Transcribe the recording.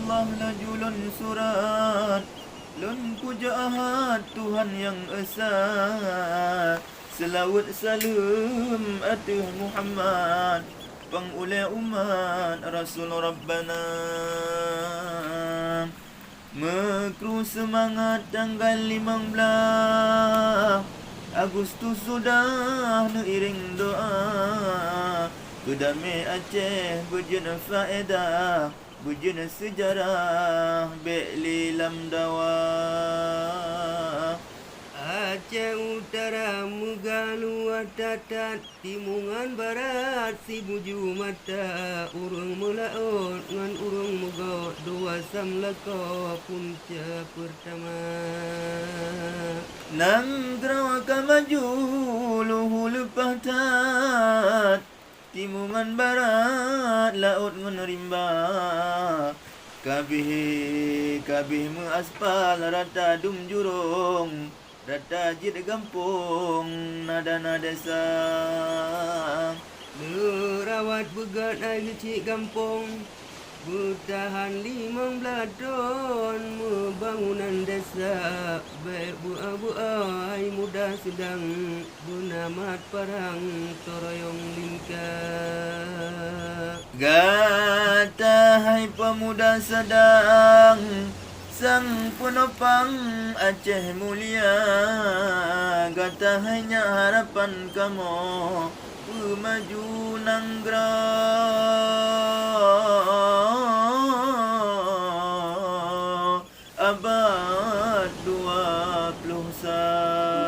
Allah lajulun surat, lun puja ahad Tuhan yang esa. Selawat salam atas Muhammad, pengulai umat Rasul Rabbana. Mekru semangat tanggal 15 Agustus sudah iring doa. Kedamai Aceh berjana faedah, berjana sejarah Bekli Lamdawa. Aceh Utara Mugalu Atatat, Timungan Barat si buju mata. Urung mulaut ngan urung mugot, dua samlako punca pertama. Nang terawaka maju luhu lepah tat, Timungan Barat laut ngan rimba. Kabih mengaspal rata dum jurung, rata jid gampung nada-nada sang. Merawat begat air cik kampung, bertahan 15 tahun membangunan desa. Baik buah-buah ai muda sedang, bernamat parang toroyong lingkar. Gata hai pemuda sedang, sang penopang Aceh mulia. Gata hanya harapan kamu, maju nanggra. Abad 21.